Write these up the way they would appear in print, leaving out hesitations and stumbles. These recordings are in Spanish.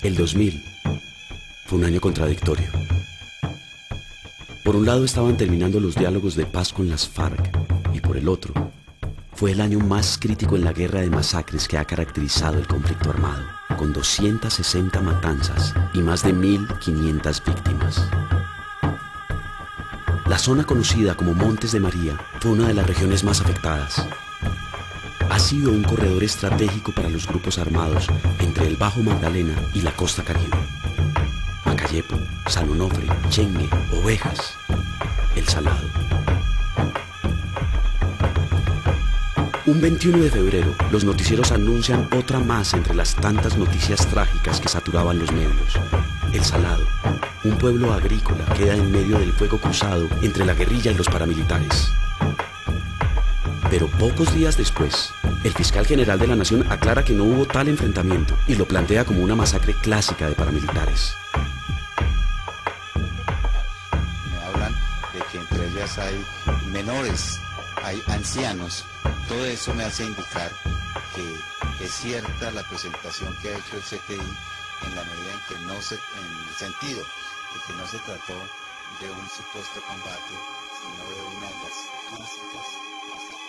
El 2000 fue un año contradictorio. Por un lado estaban terminando los diálogos de paz con las FARC y por el otro fue el año más crítico en la guerra de masacres que ha caracterizado el conflicto armado, con 260 matanzas y más de 1.500 víctimas. La zona conocida como Montes de María fue una de las regiones más afectadas. Ha sido un corredor estratégico para los grupos armados entre el Bajo Magdalena y la costa Caribe. Macayepo, San Onofre, Chengue, Ovejas, El Salado. Un 21 de febrero, los noticieros anuncian otra más entre las tantas noticias trágicas que saturaban los medios. El Salado, un pueblo agrícola, queda en medio del fuego cruzado entre la guerrilla y los paramilitares. Pero pocos días después, el fiscal general de la Nación aclara que no hubo tal enfrentamiento y lo plantea como una masacre clásica de paramilitares. Me hablan de que entre ellas hay menores, hay ancianos. Todo eso me hace indicar que es cierta la presentación que ha hecho el CTI en la medida en que en el sentido de que no se trató de un supuesto combate, sino de una de las clásicas masacres.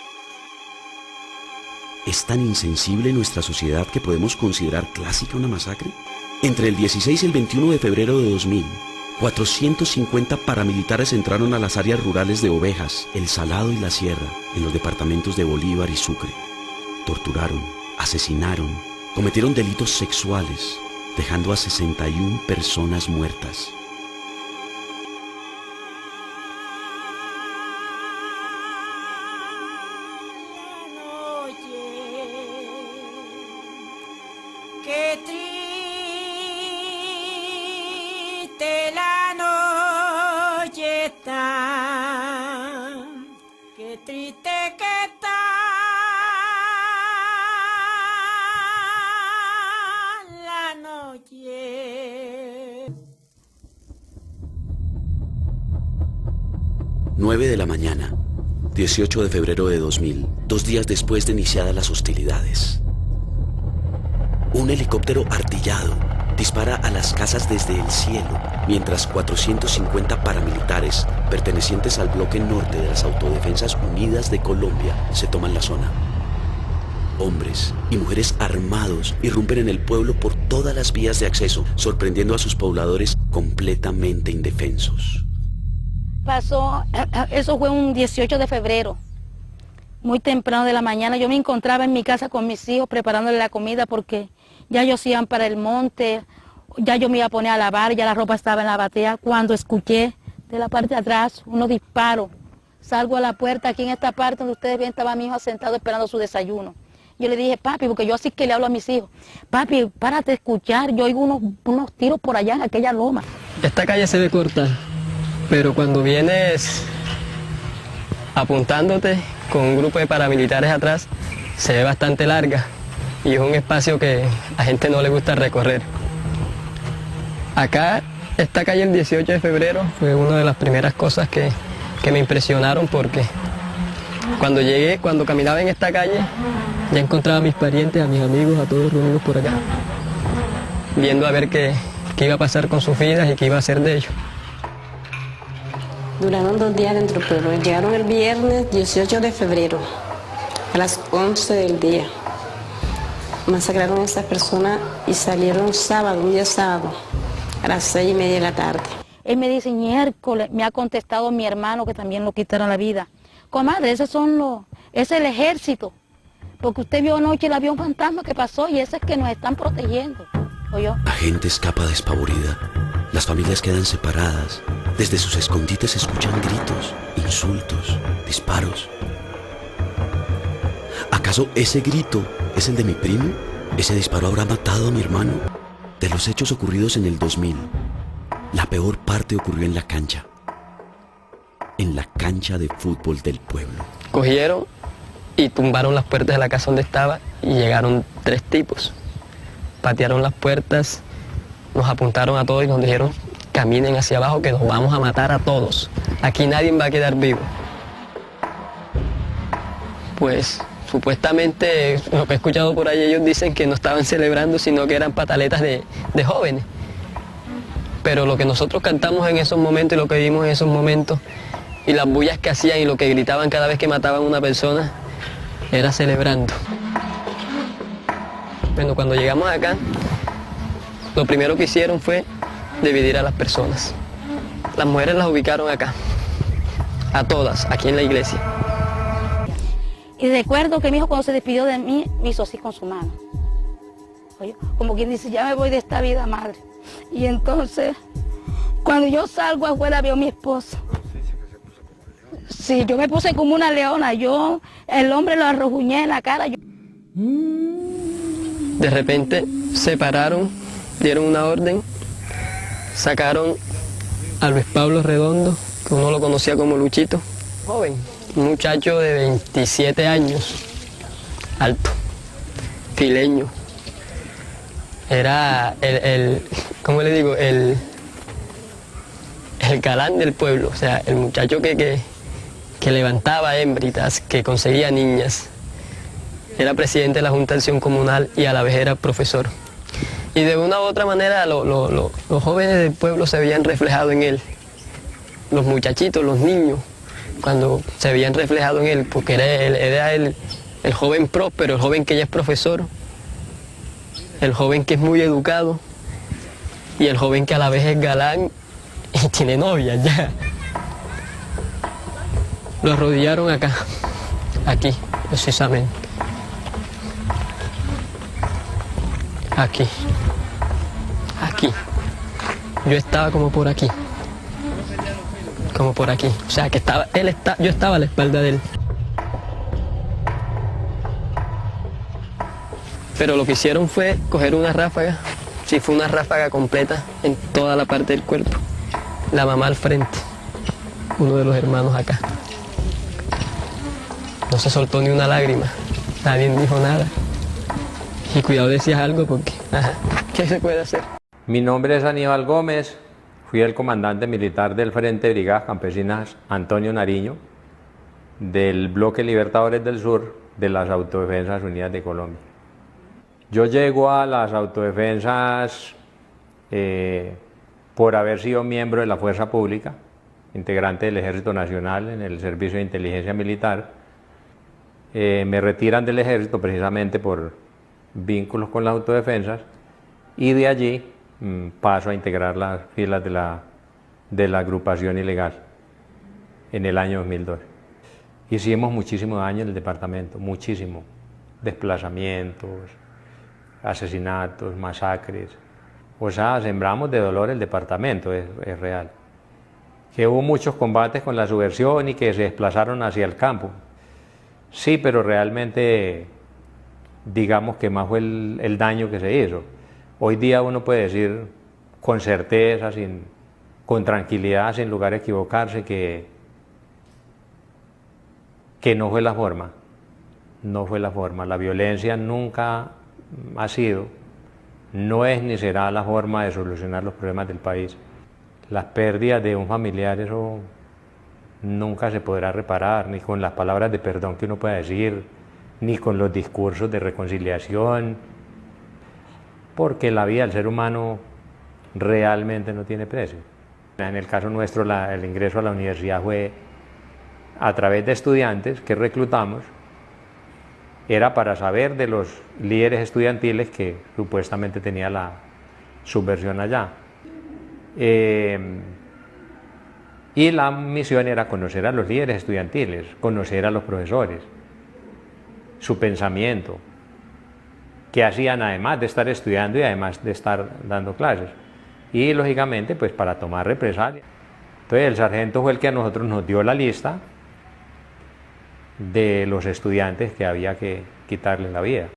¿Es tan insensible nuestra sociedad que podemos considerar clásica una masacre? Entre el 16 y el 21 de febrero de 2000, 450 paramilitares entraron a las áreas rurales de Ovejas, El Salado y La Sierra, en los departamentos de Bolívar y Sucre. Torturaron, asesinaron, cometieron delitos sexuales, dejando a 61 personas muertas. Qué triste la noche está, qué triste que está la noche. 9 de la mañana, 18 de febrero de 2000, 2 días después de iniciadas las hostilidades. Un helicóptero artillado dispara a las casas desde el cielo, mientras 450 paramilitares pertenecientes al bloque norte de las Autodefensas Unidas de Colombia se toman la zona. Hombres y mujeres armados irrumpen en el pueblo por todas las vías de acceso, sorprendiendo a sus pobladores completamente indefensos. Eso fue un 18 de febrero. Muy temprano de la mañana yo me encontraba en mi casa con mis hijos preparándole la comida porque ya ellos iban para el monte, ya yo me iba a poner a lavar, ya la ropa estaba en la batea, cuando escuché de la parte de atrás unos disparos. Salgo a la puerta, aquí en esta parte donde ustedes ven, estaba mi hijo sentado esperando su desayuno. Yo le dije, papi, porque yo así que le hablo a mis hijos, papi, párate a escuchar, yo oigo unos tiros por allá en aquella loma. Esta calle se ve corta, pero cuando vienes apuntándote con un grupo de paramilitares atrás, se ve bastante larga y es un espacio que a la gente no le gusta recorrer. Acá, esta calle el 18 de febrero fue una de las primeras cosas que me impresionaron porque cuando llegué, cuando caminaba en esta calle, ya encontraba a mis parientes, a mis amigos, a todos reunidos por acá, viendo a ver qué iba a pasar con sus vidas y qué iba a hacer de ellos. Duraron 2 días dentro del pueblo. Llegaron el viernes 18 de febrero, a las 11 del día. Masacraron a esas personas y salieron sábado, un día sábado, a las 6:30 de la tarde. Él me dice, miércoles, me ha contestado mi hermano que también lo quitaron la vida. Comadre, es el ejército, porque usted vio anoche el avión fantasma que pasó y ese es que nos están protegiendo. ¿Oyó? La gente escapa despavorida, las familias quedan separadas, desde sus escondites se escuchan gritos, insultos, disparos. ¿Acaso ese grito es el de mi primo? ¿Ese disparo habrá matado a mi hermano? De los hechos ocurridos en el 2000, la peor parte ocurrió en la cancha de fútbol del pueblo. Cogieron y tumbaron las puertas de la casa donde estaba y llegaron 3 tipos. Patearon las puertas, nos apuntaron a todos y nos dijeron, caminen hacia abajo que nos vamos a matar a todos. Aquí nadie va a quedar vivo. Pues Supuestamente, lo que he escuchado por ahí, ellos dicen que no estaban celebrando, sino que eran pataletas de jóvenes. Pero lo que nosotros cantamos en esos momentos y lo que vimos en esos momentos, y las bullas que hacían y lo que gritaban cada vez que mataban a una persona, era celebrando. Bueno, cuando llegamos acá, lo primero que hicieron fue dividir a las personas. Las mujeres las ubicaron acá, a todas, aquí en la iglesia. Y recuerdo que mi hijo cuando se despidió de mí, me hizo así con su mano. Oye, como quien dice, ya me voy de esta vida, madre. Y entonces, cuando yo salgo afuera veo a mi esposo. Sí, yo me puse como una leona, el hombre lo arrojuñé en la cara. De repente se pararon, dieron una orden, sacaron a Luis Pablo Redondo, que uno lo conocía como Luchito, joven, un muchacho de 27 años, alto, fileño. Era ¿cómo le digo? El galán del pueblo, o sea, el muchacho que levantaba hembritas, que conseguía niñas. Era presidente de la Junta de Acción Comunal y a la vez era profesor. Y de una u otra manera los jóvenes del pueblo se veían reflejados en él. Los muchachitos, los niños, cuando se veían reflejados en él, porque era el joven próspero, el joven que ya es profesor, el joven que es muy educado y el joven que a la vez es galán y tiene novia ya. Lo arrodillaron acá, aquí, precisamente. Aquí. Yo estaba como por aquí. Como por aquí. O sea, que yo estaba a la espalda de él. Pero lo que hicieron fue coger una ráfaga. Sí, fue una ráfaga completa en toda la parte del cuerpo. La mamá al frente. Uno de los hermanos acá. No se soltó ni una lágrima. Nadie dijo nada. Y cuidado decías algo porque, ¿qué se puede hacer? Mi nombre es Aníbal Gómez, fui el comandante militar del Frente de Brigadas Campesinas Antonio Nariño, del Bloque Libertadores del Sur de las Autodefensas Unidas de Colombia. Yo llego a las autodefensas por haber sido miembro de la Fuerza Pública, integrante del Ejército Nacional en el Servicio de Inteligencia Militar. Me retiran del ejército precisamente por vínculos con las autodefensas y de allí paso a integrar las filas de la agrupación ilegal en el año 2002. Hicimos muchísimo daño en el departamento, muchísimo. Desplazamientos, asesinatos, masacres. O sea, sembramos de dolor el departamento, es real. Que hubo muchos combates con la subversión y que se desplazaron hacia el campo. Sí, pero realmente digamos que más fue el daño que se hizo. Hoy día uno puede decir con certeza, con tranquilidad, sin lugar a equivocarse, que no fue la forma. No fue la forma. La violencia nunca ha sido, no es ni será la forma de solucionar los problemas del país. Las pérdidas de un familiar, eso nunca se podrá reparar, ni con las palabras de perdón que uno pueda decir, ni con los discursos de reconciliación, porque la vida del ser humano realmente no tiene precio. En el caso nuestro, el ingreso a la universidad fue a través de estudiantes que reclutamos, era para saber de los líderes estudiantiles que supuestamente tenía la subversión allá. Y la misión era conocer a los líderes estudiantiles, conocer a los profesores, su pensamiento, qué hacían además de estar estudiando y además de estar dando clases. Y lógicamente pues para tomar represalias. Entonces el sargento fue el que a nosotros nos dio la lista de los estudiantes que había que quitarles la vida.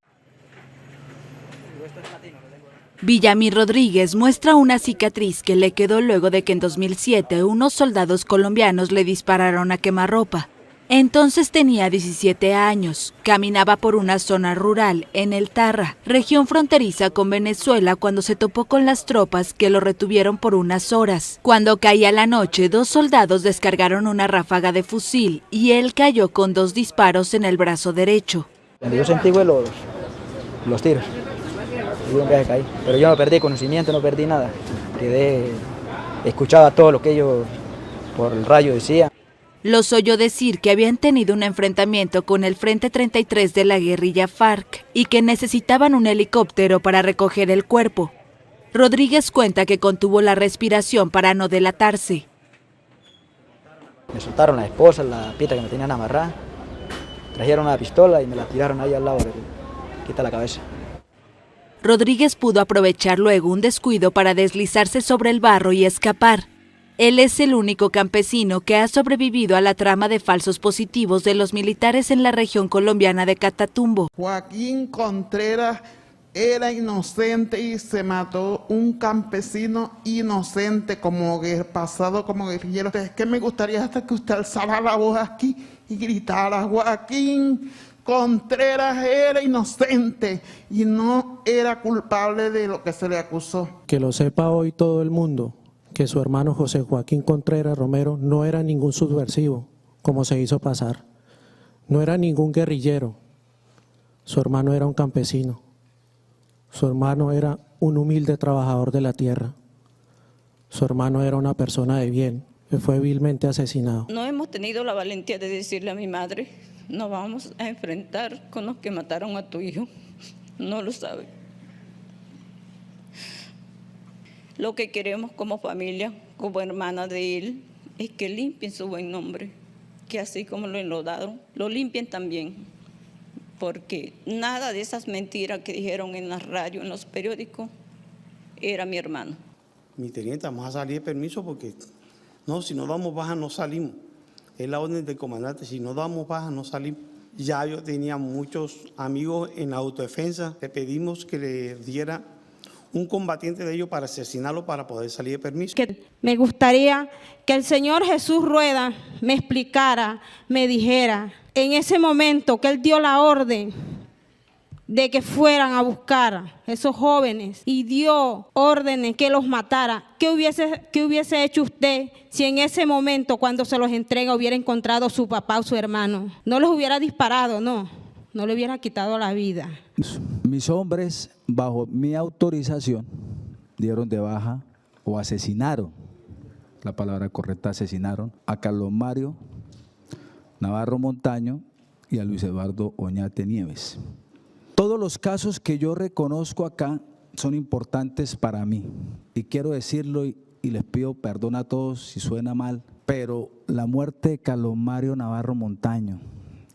Villamil Rodríguez muestra una cicatriz que le quedó luego de que en 2007 unos soldados colombianos le dispararon a quemarropa. Entonces tenía 17 años, caminaba por una zona rural en el Tarra, región fronteriza con Venezuela, cuando se topó con las tropas que lo retuvieron por unas horas. Cuando caía la noche, 2 soldados descargaron una ráfaga de fusil y él cayó con 2 disparos en el brazo derecho. Yo sentí fue los tiros. Hubo un viaje que caí. Pero yo no perdí conocimiento, no perdí nada. Escuchaba todo lo que ellos por el radio decían. Los oyó decir que habían tenido un enfrentamiento con el Frente 33 de la guerrilla FARC y que necesitaban un helicóptero para recoger el cuerpo. Rodríguez cuenta que contuvo la respiración para no delatarse. Me soltaron la esposa, la pieta que me tenían amarrada. Trajeron una pistola y me la tiraron ahí al lado, quita la cabeza. Rodríguez pudo aprovechar luego un descuido para deslizarse sobre el barro y escapar. Él es el único campesino que ha sobrevivido a la trama de falsos positivos de los militares en la región colombiana de Catatumbo. Joaquín Contreras era inocente y se mató un campesino inocente pasado como guerrillero. Es que me gustaría hasta que usted alzara la voz aquí y gritara: Joaquín Contreras era inocente y no era culpable de lo que se le acusó. Que lo sepa hoy todo el mundo, que su hermano José Joaquín Contreras Romero no era ningún subversivo, como se hizo pasar. No era ningún guerrillero. Su hermano era un campesino. Su hermano era un humilde trabajador de la tierra. Su hermano era una persona de bien, que fue vilmente asesinado. No hemos tenido la valentía de decirle a mi madre: nos vamos a enfrentar con los que mataron a tu hijo. No lo sabe. Lo que queremos como familia, como hermana de él, es que limpien su buen nombre, que así como lo enlodaron, lo limpien también, porque nada de esas mentiras que dijeron en la radio, en los periódicos, era mi hermano. Mi teniente, vamos a salir de permiso porque no, si no damos baja no salimos. Es la orden del comandante, si no damos baja no salimos. Ya yo tenía muchos amigos en la autodefensa, le pedimos que le diera un combatiente de ellos para asesinarlo para poder salir de permiso. Me gustaría que el señor Jesús Rueda me explicara, me dijera, en ese momento que él dio la orden de que fueran a buscar a esos jóvenes y dio órdenes que los matara, ¿qué hubiese hecho usted si en ese momento cuando se los entrega hubiera encontrado a su papá o su hermano? No les hubiera disparado, no le hubiera quitado la vida. Mis hombres, bajo mi autorización, dieron de baja o asesinaron, la palabra correcta, asesinaron a Carlos Mario Navarro Montaño y a Luis Eduardo Oñate Nieves. Todos los casos que yo reconozco acá son importantes para mí y quiero decirlo y les pido perdón a todos si suena mal, pero la muerte de Carlos Mario Navarro Montaño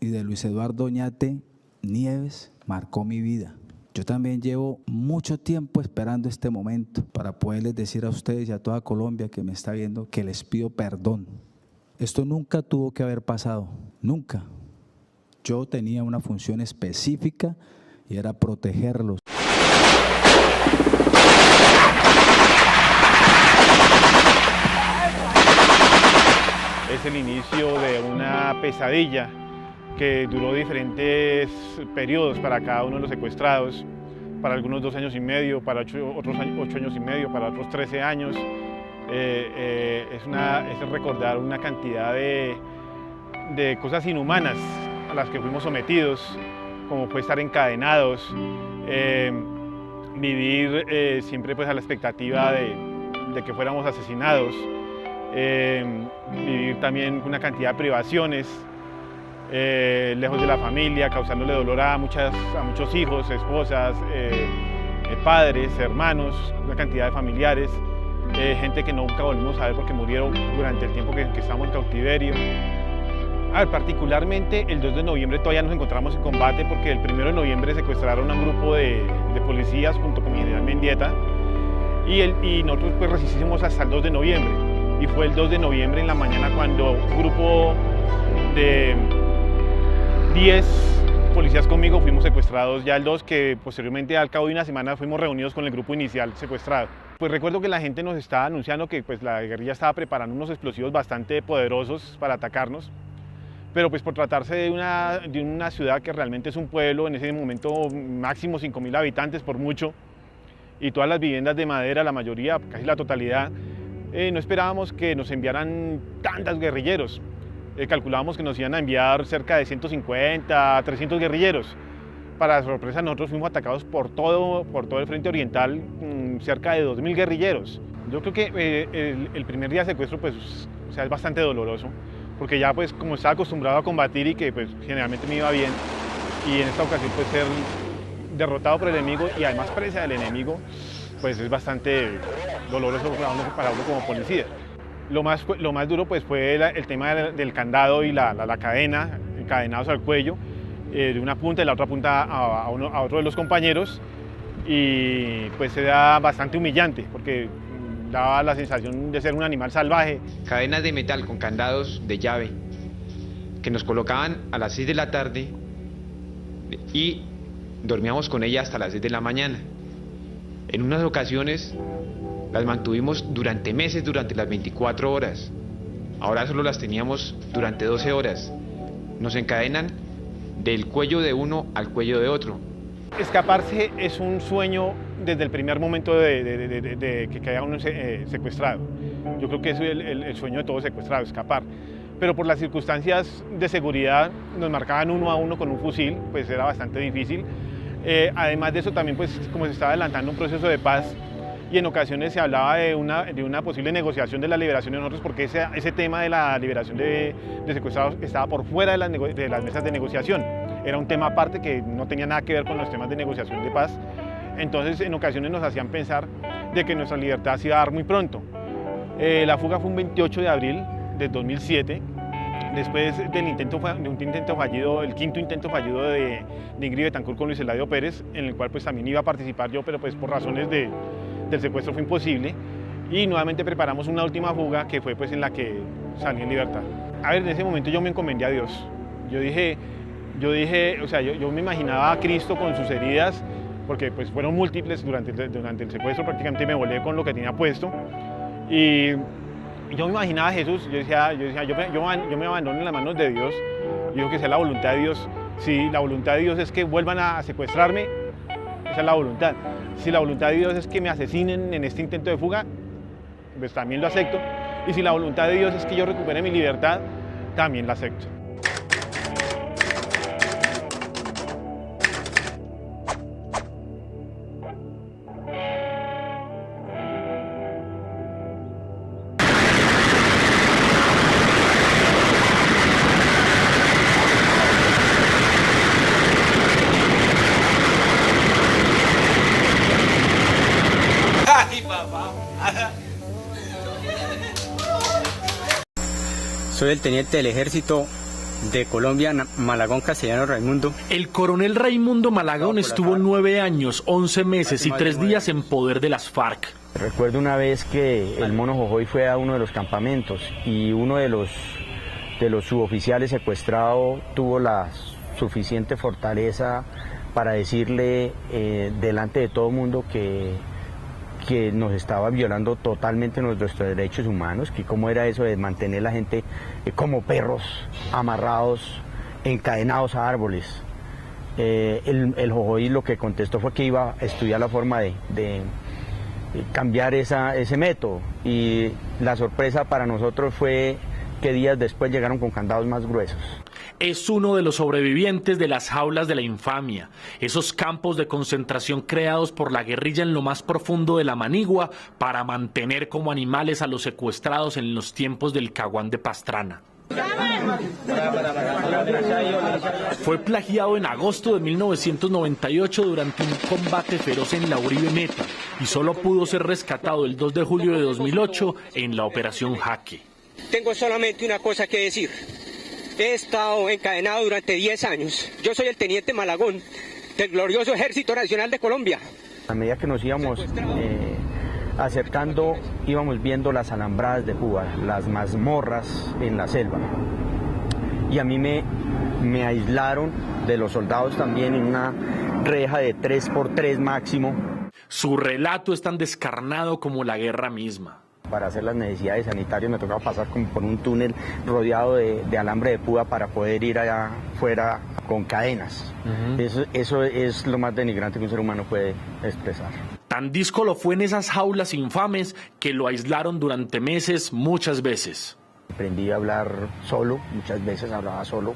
y de Luis Eduardo Oñate Nieves marcó mi vida. Yo también llevo mucho tiempo esperando este momento para poderles decir a ustedes y a toda Colombia que me está viendo que les pido perdón. Esto nunca tuvo que haber pasado, nunca. Yo tenía una función específica y era protegerlos. Es el inicio de una pesadilla que duró diferentes periodos para cada uno de los secuestrados, para algunos 2 años y medio, para otros 8 años y medio, para otros 13 años. Es recordar una cantidad de cosas inhumanas a las que fuimos sometidos, como fue estar encadenados, vivir siempre pues a la expectativa de que fuéramos asesinados, vivir también una cantidad de privaciones, lejos de la familia, causándole dolor a muchos hijos, esposas, padres, hermanos, una cantidad de familiares, gente que nunca volvimos a ver porque murieron durante el tiempo que estábamos en cautiverio. Particularmente el 2 de noviembre todavía nos encontramos en combate porque el 1 de noviembre secuestraron a un grupo de policías junto con mi general Mendieta y nosotros pues resistimos hasta el 2 de noviembre. Y fue el 2 de noviembre en la mañana cuando un grupo de 10 policías conmigo fuimos secuestrados ya el 2, que posteriormente al cabo de una semana fuimos reunidos con el grupo inicial secuestrado. Pues recuerdo que la gente nos estaba anunciando que pues, la guerrilla estaba preparando unos explosivos bastante poderosos para atacarnos, pero pues por tratarse de una ciudad que realmente es un pueblo, en ese momento máximo 5.000 habitantes por mucho, y todas las viviendas de madera, la mayoría, casi la totalidad, no esperábamos que nos enviaran tantos guerrilleros. Calculábamos que nos iban a enviar cerca de 150 a 300 guerrilleros, para sorpresa nosotros fuimos atacados por todo el frente oriental, cerca de 2000 guerrilleros. Yo creo que el primer día de secuestro pues, o sea, es bastante doloroso, porque ya pues como estaba acostumbrado a combatir y que pues generalmente me iba bien, y en esta ocasión pues ser derrotado por el enemigo y además presa del enemigo, pues es bastante doloroso para uno como policía. Lo más duro pues fue el tema del candado y la cadena, encadenados al cuello, de una punta y la otra punta a otro de los compañeros, y pues era bastante humillante porque daba la sensación de ser un animal salvaje. Cadenas de metal con candados de llave que nos colocaban a las 6 de la tarde y dormíamos con ella hasta las 6 de la mañana. En unas ocasiones las mantuvimos durante meses, durante las 24 horas. Ahora solo las teníamos durante 12 horas. Nos encadenan del cuello de uno al cuello de otro. Escaparse es un sueño desde el primer momento de que queda uno secuestrado. Yo creo que es el sueño de todo secuestrado, escapar. Pero por las circunstancias de seguridad nos marcaban uno a uno con un fusil, pues era bastante difícil. Además de eso también pues como se estaba adelantando un proceso de paz y en ocasiones se hablaba de una posible negociación de la liberación de nosotros, porque ese tema de la liberación de secuestrados estaba por fuera de las mesas de negociación. Era un tema aparte que no tenía nada que ver con los temas de negociación de paz. Entonces en ocasiones nos hacían pensar de que nuestra libertad se iba a dar muy pronto. La fuga fue un 28 de abril del 2007, después de un intento fallido, el quinto intento fallido de Ingrid Betancourt con Luis Eladio Pérez, en el cual pues también iba a participar yo, pero pues por razones del secuestro fue imposible, y nuevamente preparamos una última fuga que fue pues en la que salí en libertad. A ver, en ese momento yo me encomendé a Dios. Yo dije, o sea, yo me imaginaba a Cristo con sus heridas, porque pues fueron múltiples durante el secuestro, prácticamente me volé con lo que tenía puesto, y yo me imaginaba a Jesús. Yo decía yo me abandono en las manos de Dios, yo digo que sea la voluntad de Dios. Si la voluntad de Dios es que vuelvan a secuestrarme, esa es la voluntad. Si la voluntad de Dios es que me asesinen en este intento de fuga, pues también lo acepto. Y si la voluntad de Dios es que yo recupere mi libertad, también la acepto. Soy el teniente del Ejército de Colombia, Malagón Castellano Raimundo. El coronel Raimundo Malagón estuvo 9 años, 11 meses y 3 días en poder de las FARC. Recuerdo una vez que el Mono Jojoy fue a uno de los campamentos y uno de los suboficiales secuestrados tuvo la suficiente fortaleza para decirle delante de todo el mundo que nos estaba violando totalmente nuestros derechos humanos, que cómo era eso de mantener a la gente como perros, amarrados, encadenados a árboles. El Jojoy lo que contestó fue que iba a estudiar la forma de cambiar ese método, y la sorpresa para nosotros fue que días después llegaron con candados más gruesos. Es uno de los sobrevivientes de las jaulas de la infamia, esos campos de concentración creados por la guerrilla en lo más profundo de la Manigua para mantener como animales a los secuestrados en los tiempos del Caguán de Pastrana. Fue plagiado en agosto de 1998 durante un combate feroz en la Uribe Meta y solo pudo ser rescatado el 2 de julio de 2008 en la Operación Jaque. Tengo solamente una cosa que decir. He estado encadenado durante 10 años. Yo soy el teniente Malagón del glorioso Ejército Nacional de Colombia. A medida que nos íbamos acercando, íbamos viendo las alambradas de Cuba, las mazmorras en la selva. Y a mí me aislaron de los soldados también en una reja de 3x3 máximo. Su relato es tan descarnado como la guerra misma. Para hacer las necesidades sanitarias me tocaba pasar como por un túnel rodeado de alambre de púa para poder ir allá afuera con cadenas. Eso es lo más denigrante que un ser humano puede expresar. Tan díscolo fue en esas jaulas infames que lo aislaron durante meses, muchas veces. Aprendí a hablar solo, muchas veces hablaba solo,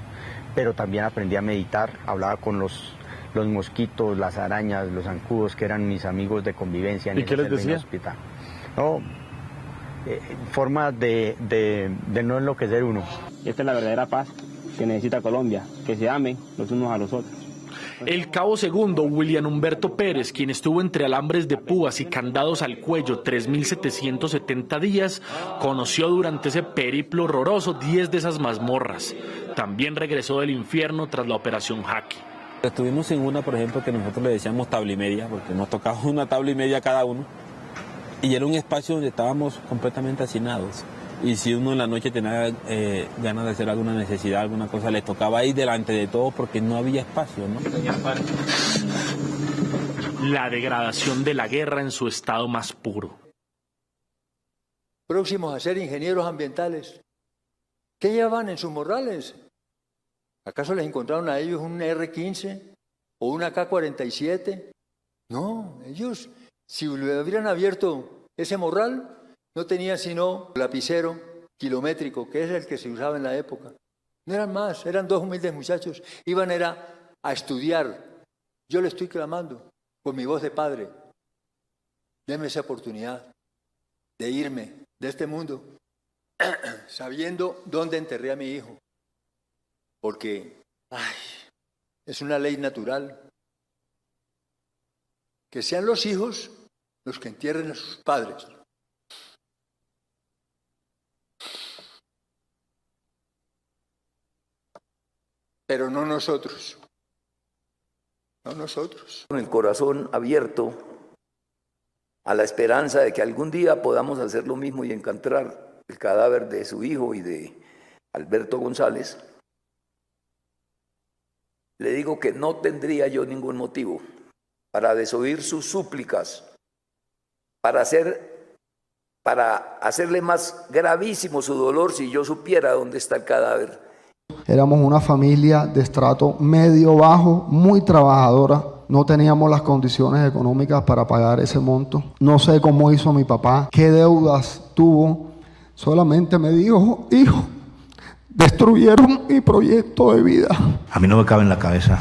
pero también aprendí a meditar, hablaba con los los mosquitos, las arañas, los zancudos, que eran mis amigos de convivencia en ¿Y qué les decía? el hospital. No, formas de no enloquecer uno. Esta es la verdadera paz que necesita Colombia, que se amen los unos a los otros. El cabo segundo, William Humberto Pérez, quien estuvo entre alambres de púas y candados al cuello 3.770 días, conoció durante ese periplo horroroso 10 de esas mazmorras. También regresó del infierno tras la operación Jaque. Estuvimos en una, por ejemplo, que nosotros le decíamos tabla y media, porque nos tocaba una tabla y media cada uno, y era un espacio donde estábamos completamente hacinados. Y si uno en la noche tenía ganas de hacer alguna necesidad, alguna cosa, le tocaba ir delante de todo porque no había espacio, ¿no? La degradación de la guerra en su estado más puro. Próximos a ser ingenieros ambientales. ¿Qué llevan en sus morrales? ¿Acaso les encontraron a ellos un R-15 o una K-47? No, ellos, si le hubieran abierto ese morral, no tenían sino lapicero kilométrico, que es el que se usaba en la época. No eran más, eran dos humildes muchachos. Iban a estudiar. Yo le estoy clamando con mi voz de padre. Deme esa oportunidad de irme de este mundo sabiendo dónde enterré a mi hijo. Porque es una ley natural. Que sean los hijos los que entierren a sus padres. Pero no nosotros. No nosotros. Con el corazón abierto a la esperanza de que algún día podamos hacer lo mismo y encontrar el cadáver de su hijo y de Alberto González, le digo que no tendría yo ningún motivo para desoír sus súplicas, para hacerle más gravísimo su dolor si yo supiera dónde está el cadáver. Éramos una familia de estrato medio-bajo, muy trabajadora. No teníamos las condiciones económicas para pagar ese monto. No sé cómo hizo mi papá, qué deudas tuvo. Solamente me dijo, hijo, destruyeron mi proyecto de vida. A mí no me cabe en la cabeza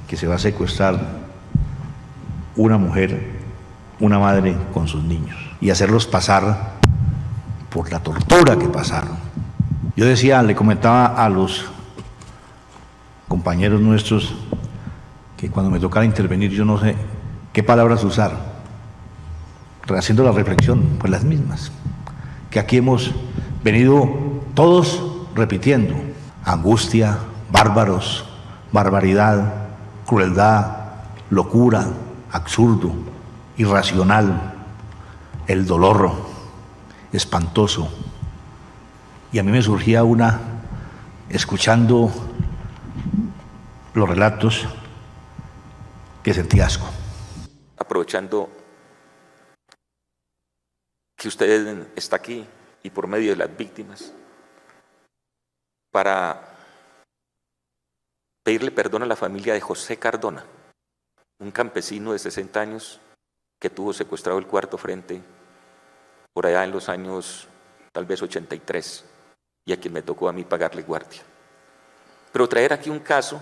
que se va a secuestrar una mujer, una madre con sus niños y hacerlos pasar por la tortura que pasaron. Yo decía, le comentaba a los compañeros nuestros que cuando me tocara intervenir yo no sé qué palabras usar, haciendo la reflexión, pues las mismas, que aquí hemos venido todos repitiendo: angustia, bárbaros, barbaridad, crueldad, locura, absurdo, irracional, el dolor espantoso. Y a mí me surgía escuchando los relatos, que sentía asco. Aprovechando que usted está aquí y por medio de las víctimas, para pedirle perdón a la familia de José Cardona, un campesino de 60 años que tuvo secuestrado el Cuarto Frente por allá en los años tal vez 83, y a quien me tocó a mí pagarle guardia. Pero traer aquí un caso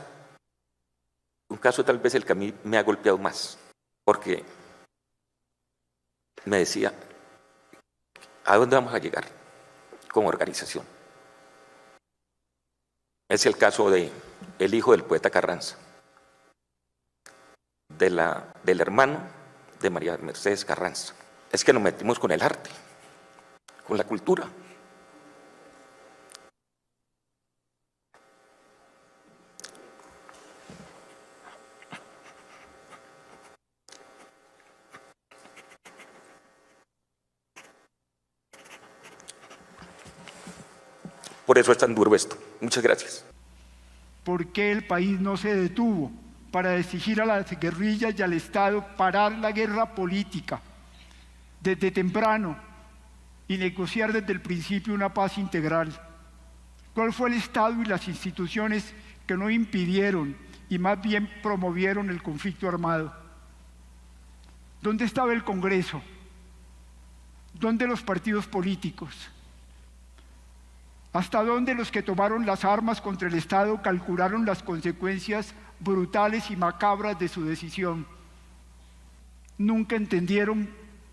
tal vez el que a mí me ha golpeado más, porque me decía, ¿a dónde vamos a llegar como organización? Es el caso de el hijo del poeta Carranza, del hermano de María Mercedes Carranza. Es que nos metimos con el arte, con la cultura. Por eso es tan duro esto. Muchas gracias. ¿Por qué el país no se detuvo para exigir a las guerrillas y al Estado parar la guerra política desde temprano y negociar desde el principio una paz integral? ¿Cuál fue el Estado y las instituciones que no impidieron y más bien promovieron el conflicto armado? ¿Dónde estaba el Congreso? ¿Dónde los partidos políticos? ¿Hasta dónde los que tomaron las armas contra el Estado calcularon las consecuencias brutales y macabras de su decisión. Nunca entendieron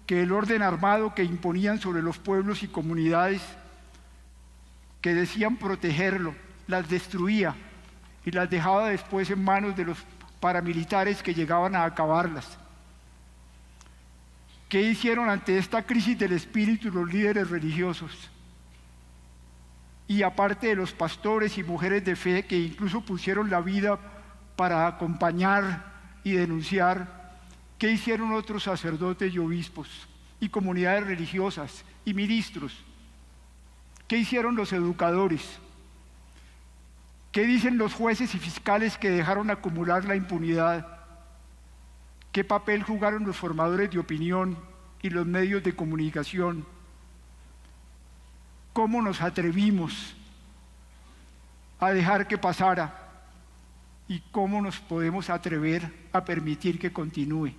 que el orden armado que imponían sobre los pueblos y comunidades que decían protegerlo, las destruía y las dejaba después en manos de los paramilitares que llegaban a acabarlas. ¿Qué hicieron ante esta crisis del espíritu los líderes religiosos? Y aparte de los pastores y mujeres de fe que incluso pusieron la vida para acompañar y denunciar, ¿qué hicieron otros sacerdotes y obispos y comunidades religiosas y ministros? ¿Qué hicieron los educadores? ¿Qué dicen los jueces y fiscales que dejaron acumular la impunidad? ¿Qué papel jugaron los formadores de opinión y los medios de comunicación? ¿Cómo nos atrevimos a dejar que pasara? ¿Y cómo nos podemos atrever a permitir que continúe?